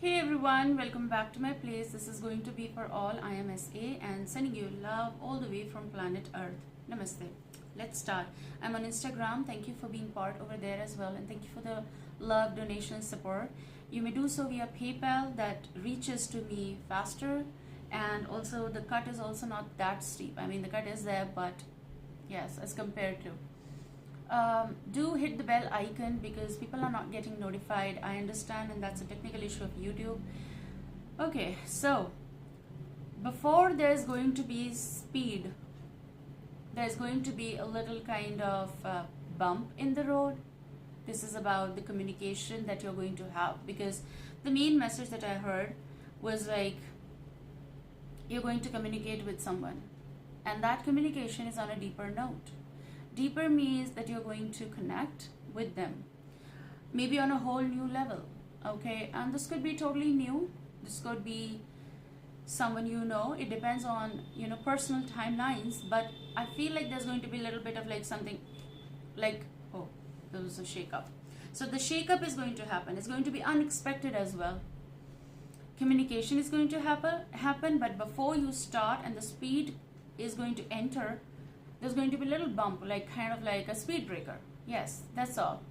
Hey everyone, welcome back to my place. This is going to be for all. I am SA and sending you love all the way from planet Earth. Namaste. Let's start. I'm on Instagram. Thank you for being part over there as well, and thank you for the love, donation, support. You may do so via PayPal. That reaches to me faster, and also the cut is also not that steep. I mean, the cut is there, but yes, as compared to do hit the bell icon because people are not getting notified. I understand, and that's a technical issue of YouTube. Okay, so before there's going to be speed, there's going to be a little kind of bump in the road. This is about the communication that you're going to have, because the main message that I heard was like you're going to communicate with someone, and that communication is on a deeper note. Deeper means that you're going to connect with them, maybe on a whole new level, okay? And this could be totally new. This could be someone you know. It depends on, personal timelines, but I feel like there's going to be a little bit of like something like, oh, there was a shake-up. So the shake-up is going to happen. It's going to be unexpected as well. Communication is going to happen, but before you start and the speed is going to enter, there's going to be a little bump, like kind of like a speed breaker. Yes, that's all.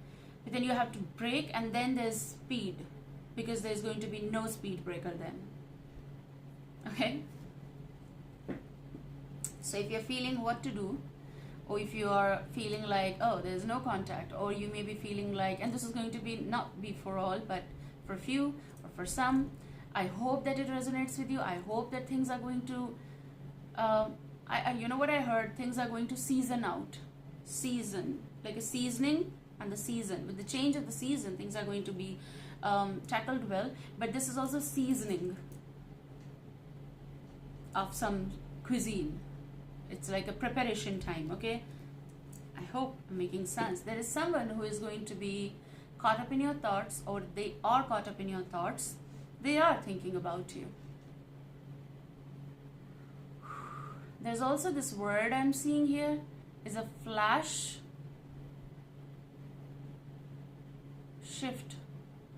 But then you have to brake, and then there's speed, because there's going to be no speed breaker then. Okay? So if you're feeling what to do, or if you are feeling like, oh, there's no contact, or you may be feeling like, and this is going to be not be for all, but for few or for some, I hope that it resonates with you. I hope that things are going to you know what I heard? Things are going to season out. Season. Like a seasoning and the season. With the change of the season, things are going to be tackled well. But this is also seasoning of some cuisine. It's like a preparation time, okay? I hope I'm making sense. There is someone who is going to be caught up in your thoughts, or they are caught up in your thoughts. They are thinking about you. There's also this word I'm seeing here is a flash shift,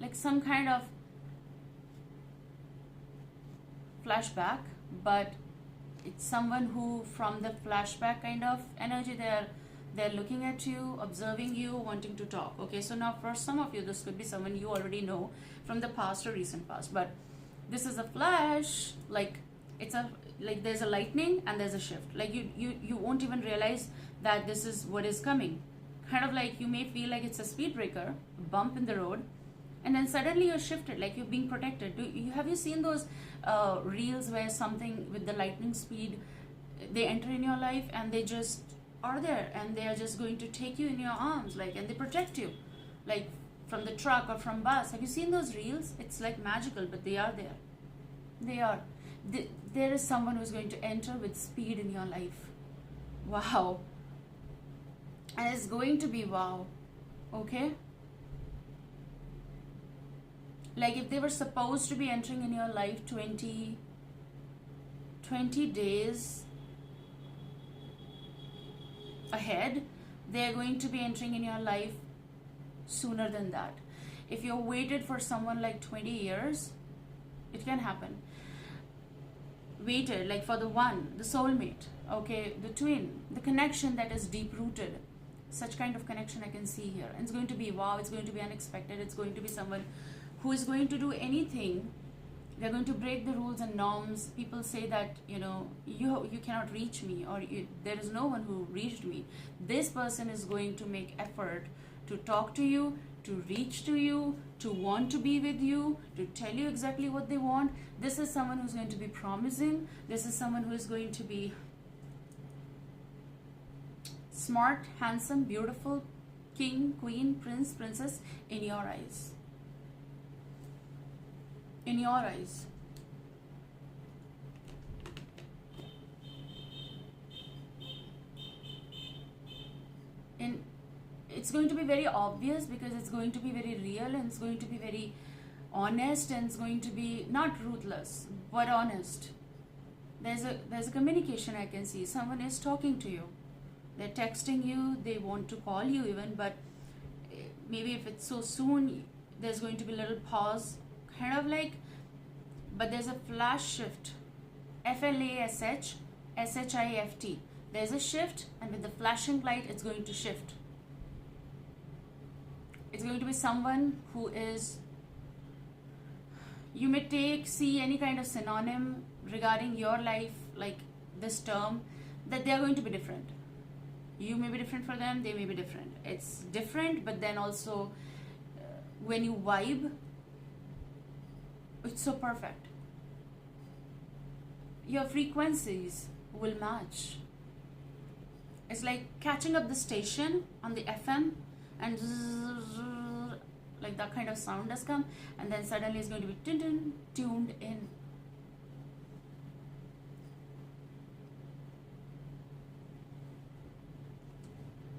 like some kind of flashback, but it's someone who from the flashback kind of energy, they're looking at you, observing you, wanting to talk. Okay, so now for some of you, this could be someone you already know from the past or recent past, but this is a flash, like it's a like there's a lightning and there's a shift. Like you won't even realize that this is what is coming. Kind of like you may feel like it's a speed breaker, a bump in the road, and then suddenly you're shifted, like you're being protected. Have you seen those reels where something with the lightning speed, they enter in your life and they just are there, and they are just going to take you in your arms, like, and they protect you, like from the truck or from bus. Have you seen those reels? It's like magical, but they are there. They are. There is someone who's going to enter with speed in your life. Wow. And it's going to be wow. Okay? Like if they were supposed to be entering in your life 20 days ahead, they're going to be entering in your life sooner than that. If you waited for someone like 20 years, it can happen. Waited like for the one, the soulmate, okay, the twin, the connection that is deep rooted, such kind of connection I can see here. And it's going to be wow, it's going to be unexpected. It's going to be someone who is going to do anything. They're going to break the rules and norms. People say that you cannot reach me, or there is no one who reached me. This person is going to make effort to talk to you, to reach to you, to want to be with you, to tell you exactly what they want. This is someone who's going to be promising. This is someone who is going to be smart, handsome, beautiful, king, queen, prince, princess in your eyes. In your eyes. It's going to be very obvious, because it's going to be very real, and it's going to be very honest, and it's going to be not ruthless but honest. There's a communication I can see. Someone is talking to you. They're texting you, they want to call you even, but maybe if it's so soon, there's going to be a little pause kind of like, but there's a flash shift. FLASH SHIFT. There's a shift, and with the flashing light, it's going to shift. It's going to be someone who is, you may see any kind of synonym regarding your life, like this term, that they are going to be different. You may be different for them, they may be different. It's different, but then also when you vibe, it's so perfect. Your frequencies will match. It's like catching up the station on the FM, and like that kind of sound has come, and then suddenly it's going to be tuned in.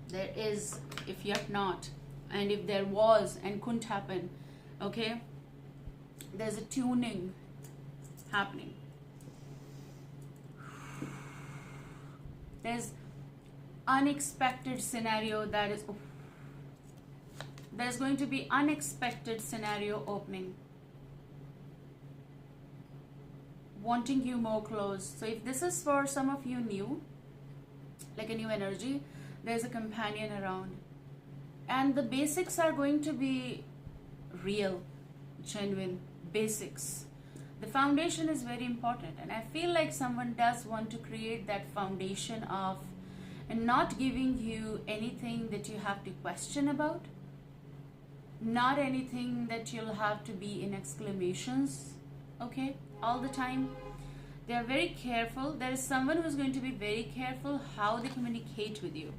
There is, if yet not, and if there was and couldn't happen, okay, there's a tuning happening. There's unexpected scenario that is, there's going to be unexpected scenario opening, wanting you more close. So if this is for some of you new, like a new energy, there's a companion around, and the basics are going to be real, genuine basics. The foundation is very important, and I feel like someone does want to create that foundation of, and not giving you anything that you have to question about, not anything that you'll have to be in exclamations, okay, all the time. They are very careful. There is someone who's going to be very careful how they communicate with you.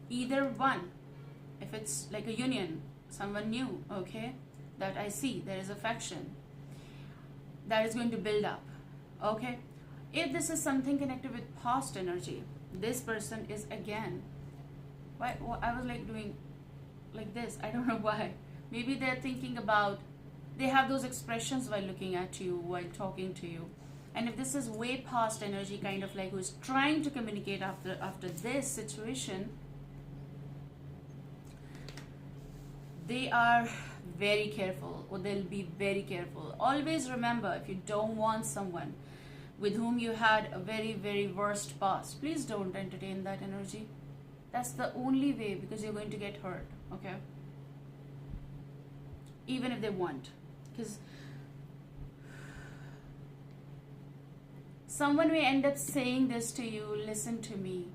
Either one, if it's like a union, someone new, okay, that I see, there is affection that is going to build up, okay. If this is something connected with past energy, this person is again, why I was like doing like this, I don't know why. Maybe they're thinking about, they have those expressions while looking at you, while talking to you. And if this is way past energy, kind of like who's trying to communicate after this situation, they are very careful, or they'll be very careful. Always remember, if you don't want someone with whom you had a very, very worst past, please don't entertain that energy. That's the only way, because you're going to get hurt, okay? Even if they want. Because someone may end up saying this to you, listen to me.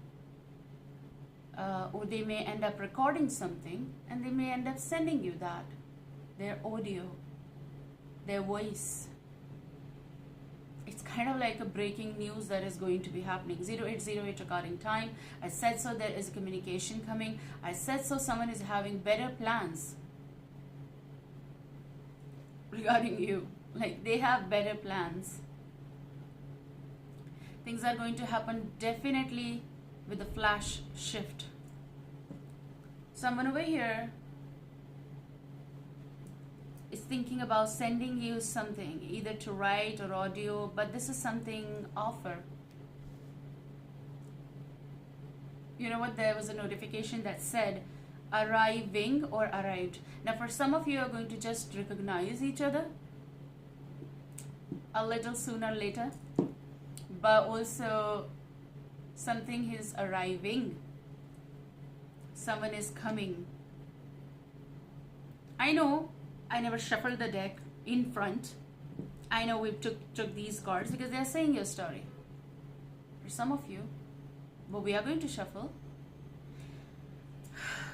Or they may end up recording something, and they may end up sending you that, their audio, their voice. It's kind of like a breaking news that is going to be happening. 0808 recording time. I said so, there is communication coming. I said so, someone is having better plans regarding you. Like, they have better plans. Things are going to happen definitely with a flash shift. Someone over here is thinking about sending you something, either to write or audio, but this is something offer. You know what, there was a notification that said arriving or arrived. Now for some of you are going to just recognize each other a little sooner or later, but also something is arriving. Someone is coming. I know I never shuffled the deck in front. I know we took these cards because they are saying your story. For some of you, but we are going to shuffle.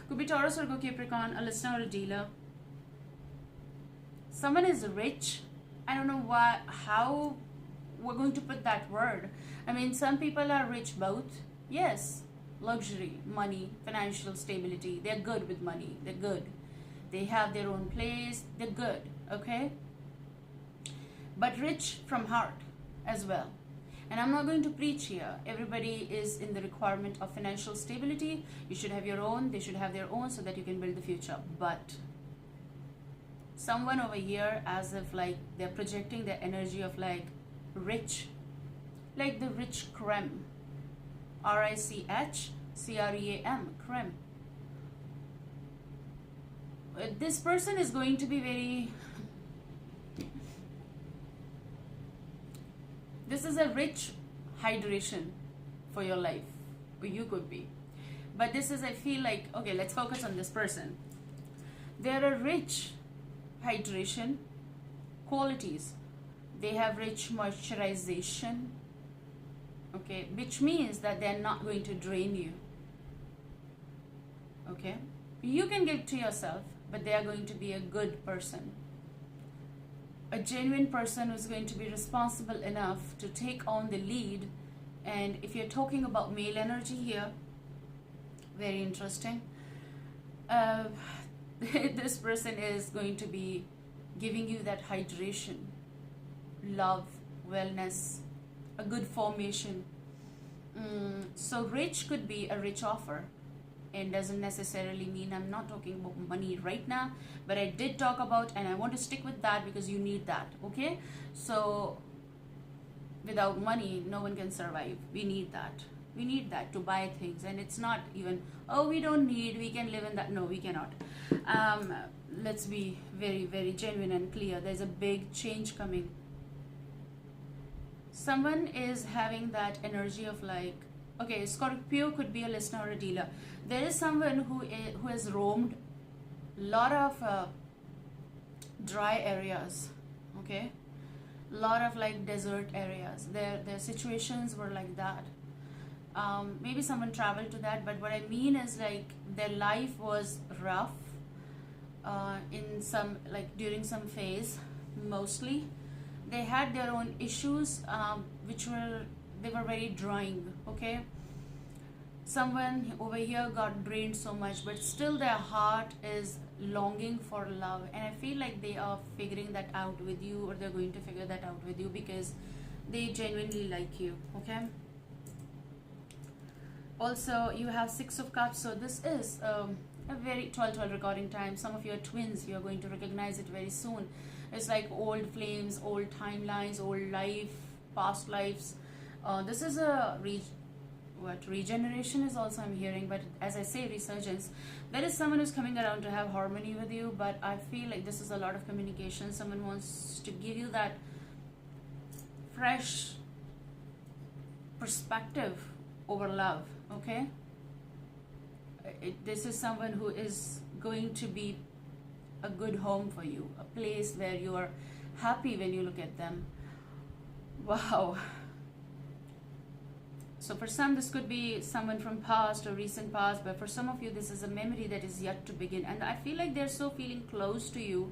Could be Taurus or go Capricorn, a listener or a dealer. Someone is rich. I don't know why, how we're going to put that word. I mean, some people are rich both. Yes, luxury, money, financial stability. They're good with money. They're good. They have their own place. They're good, okay? But rich from heart as well. And I'm not going to preach here. Everybody is in the requirement of financial stability. You should have your own. They should have their own so that you can build the future. But someone over here, as if like they're projecting their energy of like rich, like the rich creme, RICH CREAM, creme. this person is going to be very, this is a rich hydration for your life, or you could be. But this is, I feel like, okay, let's focus on this person. They're a rich hydration qualities. They have rich moisturization, okay, which means that they're not going to drain you, okay. You can give to yourself, but they are going to be a good person, a genuine person who's going to be responsible enough to take on the lead. And if you're talking about male energy here, very interesting. This person is going to be giving you that hydration, love, wellness, a good formation. So rich could be a rich offer, and doesn't necessarily mean, I'm not talking about money right now, but I did talk about, and I want to stick with that because you need that, okay. So without money no one can survive. We need that to buy things. And it's not even, oh, we don't need, we can live in that. No, we cannot. Let's be very, very genuine and clear. There's a big change coming. Someone is having that energy of like, okay, Scorpio could be a listener or a dealer. There is someone who has roamed a lot of dry areas, okay, a lot of like desert areas. Their situations were like that. Maybe someone traveled to that, but what I mean is like their life was rough in some, like during some phase. Mostly they had their own issues, they were very drawing, okay. Someone over here got drained so much, but still their heart is longing for love, and I feel like they are figuring that out with you, or they're going to figure that out with you because they genuinely like you, okay. Also you have Six of Cups, so this is a very 12 recording time. Some of you are twins, you are going to recognize it very soon. It's like old flames, old timelines, old life, past lives. This is a regeneration is also I'm hearing, but as I say, resurgence. There is someone who's coming around to have harmony with you, but I feel like this is a lot of communication. Someone wants to give you that fresh perspective over love, okay. This is someone who is going to be a good home for you, a place where you are happy when you look at them. Wow. So for some this could be someone from past or recent past, but for some of you this is a memory that is yet to begin. And I feel like they're so feeling close to you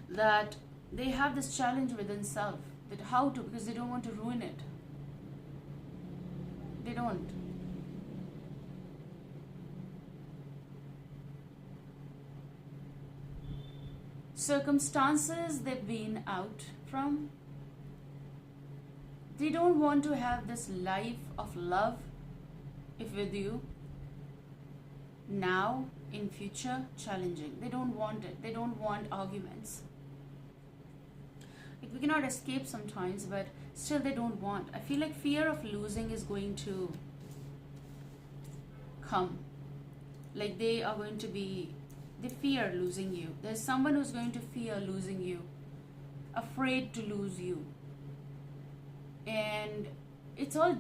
that they have this challenge within self, that how to, because they don't want to ruin it. They don't. Circumstances they've been out from, they don't want to have this life of love if with you now, in future, challenging. They don't want it. They don't want arguments. Like, we cannot escape sometimes, but still they don't want. I feel like fear of losing is going to come. Like they are going to be, they fear losing you. There's someone who's going to fear losing you, afraid to lose you. And it's all,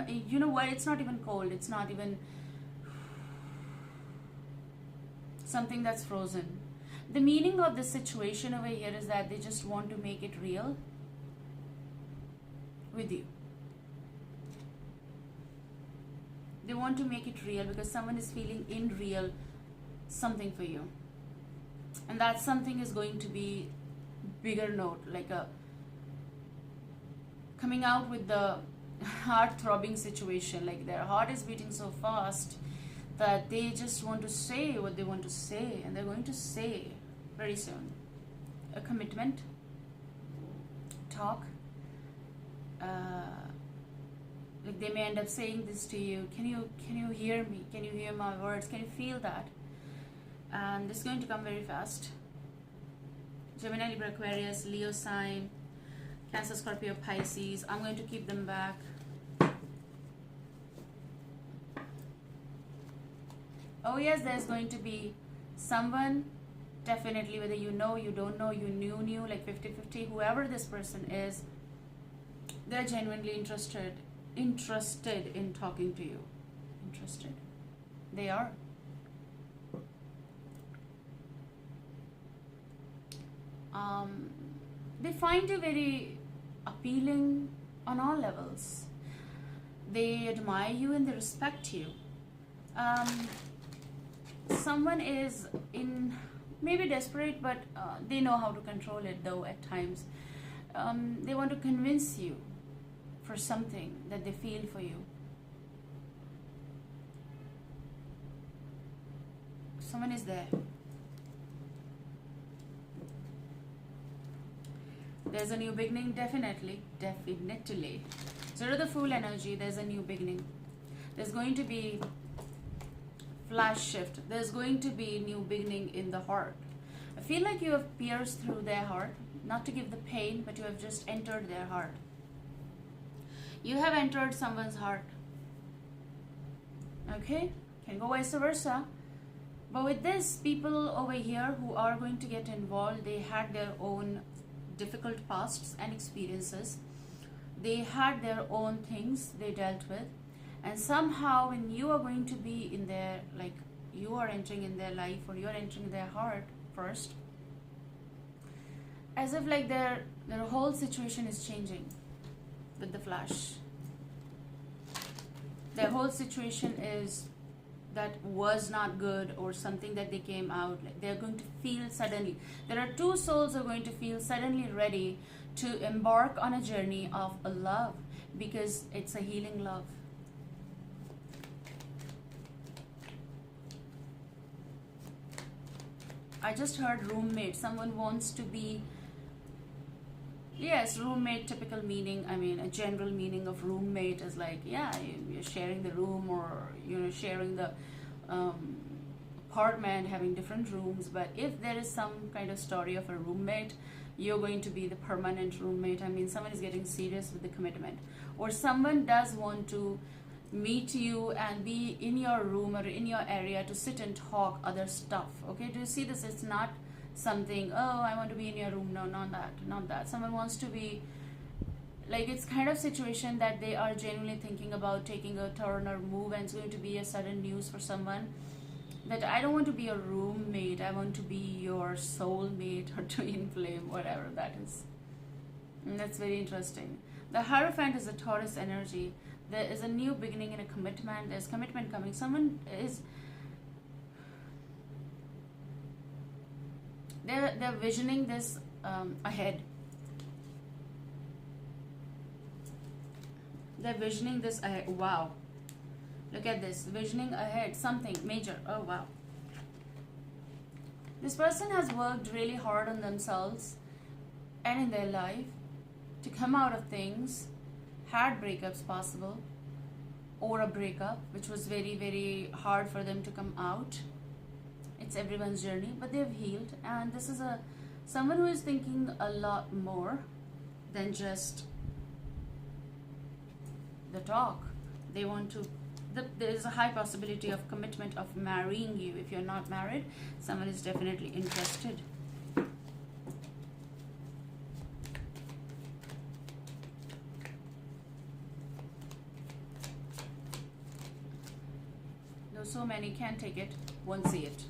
you know what, it's not even cold, it's not even something that's frozen. The meaning of this situation over here is that they just want to make it real with you. They want to make it real because someone is feeling in real something for you, and that something is going to be bigger note, like a coming out with the heart throbbing situation. Like their heart is beating so fast that they just want to say what they want to say, and they're going to say very soon. A commitment, talk, like they may end up saying this to you. Can you hear me? Can you hear my words? Can you feel that? And this is going to come very fast. Gemini, Libra, Aquarius, Leo sign, Cancer, Scorpio, Pisces. I'm going to keep them back. Oh yes, there's going to be someone Definitely, whether you know, you don't know, you knew, like 50-50, whoever this person is, they're genuinely interested in talking to you. Interested. They are. They find you very appealing on all levels. They admire you and they respect you. Someone is in maybe desperate, but they know how to control it though at times. They want to convince you for something that they feel for you. Someone is there. There's a new beginning, definitely. Zero the Fool energy, there's a new beginning. There's going to be flash shift. There's going to be new beginning in the heart. I feel like you have pierced through their heart, not to give the pain, but you have just entered their heart. You have entered someone's heart. Okay? Can go vice versa. But with this, people over here who are going to get involved, they had their own difficult pasts and experiences. They had their own things they dealt with. And somehow when you are going to be in their, like you are entering in their life or you are entering their heart first, as if like their whole situation is changing with the flash. Their whole situation is that was not good or something that they came out, like they're going to feel suddenly. There are two souls who are going to feel suddenly ready to embark on a journey of a love, because it's a healing love. I just heard roommate. Someone wants to be, yes, roommate, typical meaning. I mean, a general meaning of roommate is like, yeah, you're sharing the room, or sharing the apartment, having different rooms. But if there is some kind of story of a roommate, you're going to be the permanent roommate. I mean, someone is getting serious with the commitment, or someone does want to meet you and be in your room or in your area to sit and talk other stuff. Okay, do you see this? It's not something, oh, I want to be in your room. No, not that. Someone wants to be, like, it's kind of situation that they are genuinely thinking about taking a turn or move, and it's going to be a sudden news for someone that I don't want to be a roommate, I want to be your soulmate or twin flame, whatever that is. And that's very interesting. The Hierophant is a Taurus energy. There is a new beginning and a commitment. There's commitment coming. Someone is, they're visioning this ahead. They're visioning this ahead. Wow. Look at this. Visioning ahead. Something major. Oh, wow. This person has worked really hard on themselves and in their life to come out of things. Had breakups possible, or a breakup which was very, very hard for them to come out. It's everyone's journey, but they've healed, and this is someone who is thinking a lot more than just the talk. They want to, there is a high possibility of commitment, of marrying you. If you're not married, someone is definitely interested. So many, can't take it, won't see it.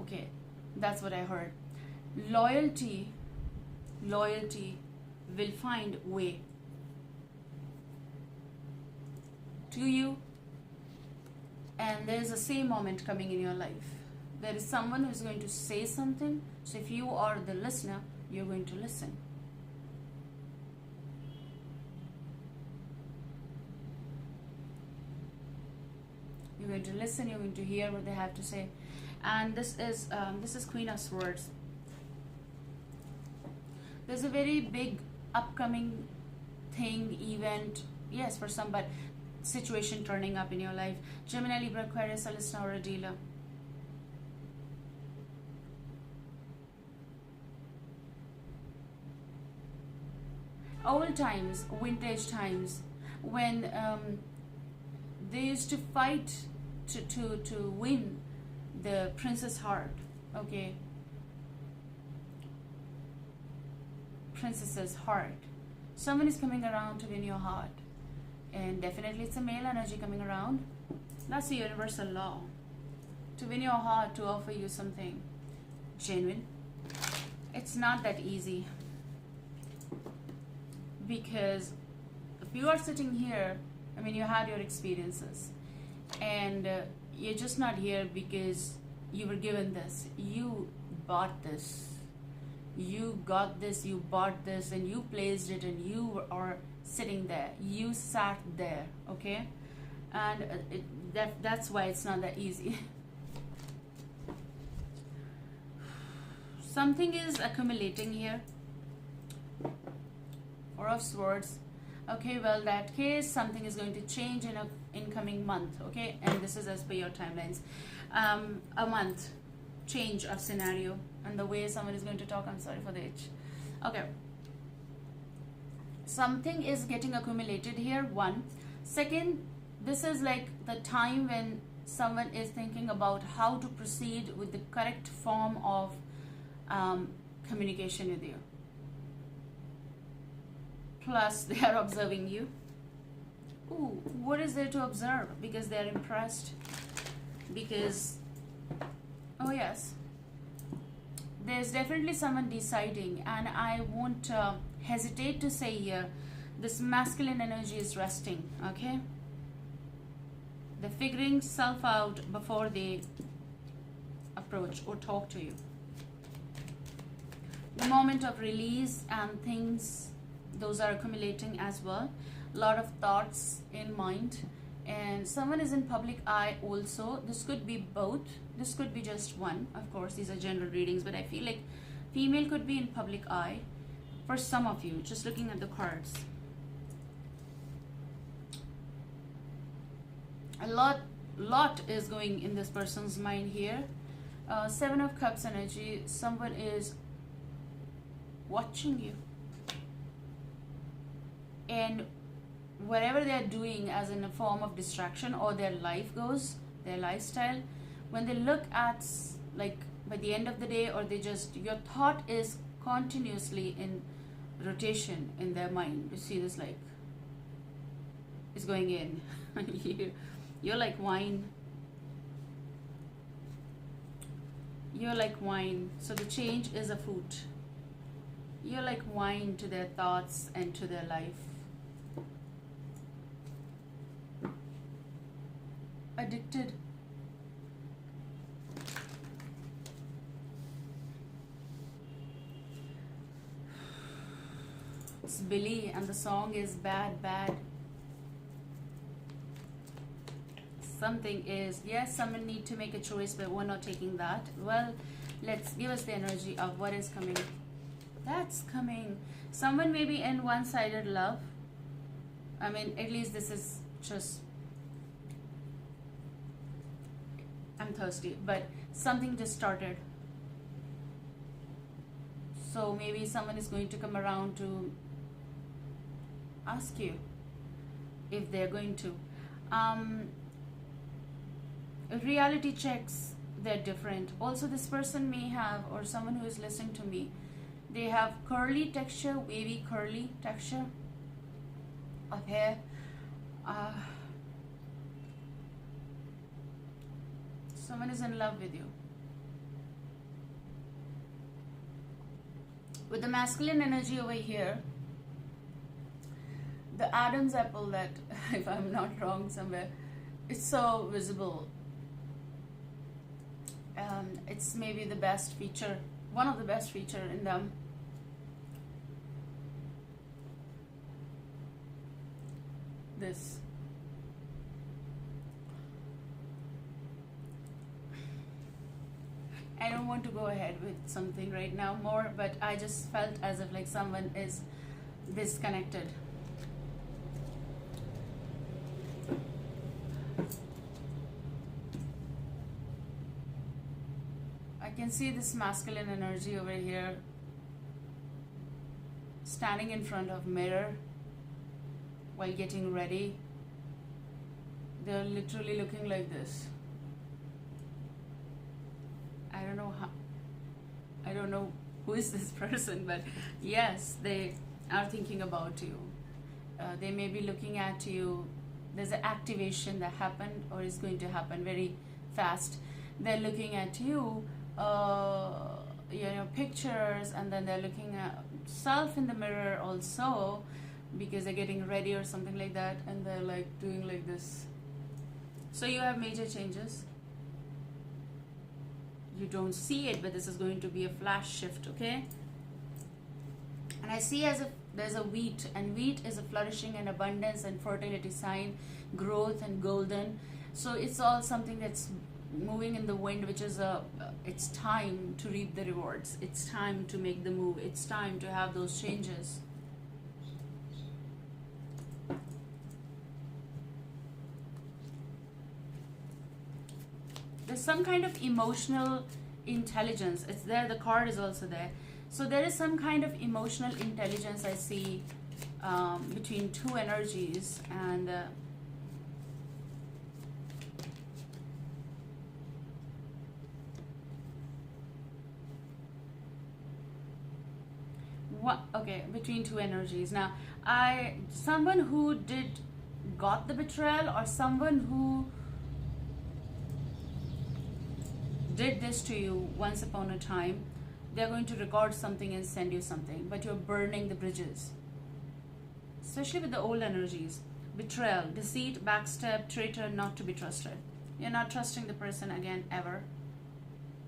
Okay, that's what I heard. Loyalty will find way to you, and there is a same moment coming in your life. There is someone who is going to say something, so if you are the listener, you're going to listen. You're going to listen, you're going to hear what they have to say. And this is Queen of Swords. There's a very big upcoming thing, event, yes, for some, but situation turning up in your life. Gemini, Libra, Aquarius, Celestina, or a dealer. Old times, vintage times. when they used to fight to win the princess heart, okay, princess's heart. Someone is coming around to win your heart, and definitely it's a male energy coming around. That's the universal law. To win your heart, to offer you something genuine, it's not that easy, because if you are sitting here, I mean, you had your experiences, and you're just not here because you were given this. You bought this. You got this, you bought this, and you placed it, and you are sitting there. You sat there, okay? And that's why it's not that easy. Something is accumulating here. Four of Swords. Okay, well, that case, something is going to change in a incoming month, okay? And this is as per your timelines. A month change of scenario, and the way someone is going to talk. I'm sorry for the itch. Okay. Something is getting accumulated here, one. Second, this is like the time when someone is thinking about how to proceed with the correct form of communication with you. Plus, they are observing you. Ooh, what is there to observe? Because they are impressed. Because, oh yes, there's definitely someone deciding, and I won't hesitate to say here, this masculine energy is resting, okay? They're figuring self out before they approach or talk to you. The moment of release and things, those are accumulating as well. A lot of thoughts in mind, and someone is in public eye also. This could be both. This could be just one. Of course, these are general readings, but I feel like female could be in public eye for some of you, just looking at the cards. A lot is going in this person's mind here. Seven of Cups energy. Someone is watching you, and whatever they are doing as in a form of distraction, or their life goes, their lifestyle, when they look at, like, by the end of the day, or they just, your thought is continuously in rotation in their mind. You see this, like, it's going in. You're like wine. You're like wine. So the change is afoot. You're like wine to their thoughts and to their life. Addicted. It's Billy, and the song is Bad Bad. Something is, yes, someone need to make a choice, but we're not taking that. Well, let's give us the energy of what is coming. That's coming. Someone may be in one-sided love. I mean, at least this is just, I'm thirsty, but something just started. So maybe someone is going to come around to ask you if they're going to. Reality checks, they're different. Also, this person may have, or someone who is listening to me, they have curly texture, wavy curly texture of hair. Someone is in love with you. With the masculine energy over here, the Adam's apple, that, if I'm not wrong somewhere, it's so visible. It's maybe the best feature, one of the best feature in them. This. I don't want to go ahead with something right now more, but I just felt as if like someone is disconnected. I can see this masculine energy over here standing in front of mirror, while getting ready. They're literally looking like this. I don't know who is this person, but yes, they are thinking about you. They may be looking at you. There's an activation that happened or is going to happen very fast. They're looking at you, pictures, and then they're looking at self in the mirror also, because they're getting ready or something like that, and they're like doing like this. So you have major changes. You don't see it, but this is going to be a flash shift, okay? And I see as if there's a wheat, and wheat is a flourishing and abundance and fertility sign, growth and golden. So it's all something that's moving in the wind, which is it's time to reap the rewards. It's time to make the move. It's time to have those changes. There's some kind of emotional intelligence. It's there. The card is also there. So there is some kind of emotional intelligence I see between two energies, and between two energies. Now, someone who got the betrayal, or someone who did this to you once upon a time, they're going to record something and send you something, but you're burning the bridges. Especially with the old energies. Betrayal, deceit, backstab, traitor, not to be trusted. You're not trusting the person again ever.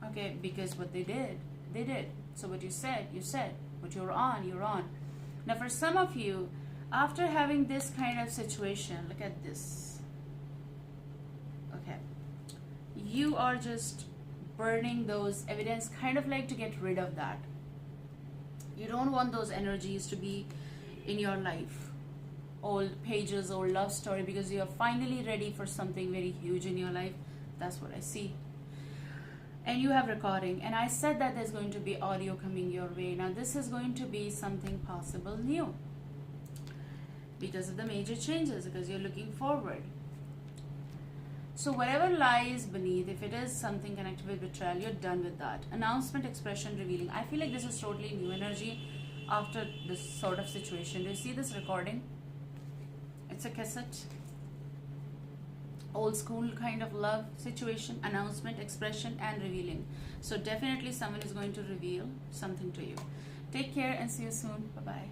Okay, because what they did, they did. So what you said, you said. What you're on. Now for some of you, after having this kind of situation, look at this. Okay. You are just burning those evidence, kind of like to get rid of that. You don't want those energies to be in your life. Old pages, old love story, because you are finally ready for something very huge in your life. That's what I see. And you have recording, and I said that there's going to be audio coming your way. Now this is going to be something possible new, because of the major changes, because you're looking forward. So whatever lies beneath, if it is something connected with betrayal, you're done with that. Announcement, expression, revealing. I feel like this is totally new energy after this sort of situation. Do you see this recording? It's a cassette. Old school kind of love situation. Announcement, expression, and revealing. So definitely someone is going to reveal something to you. Take care and see you soon. Bye-bye.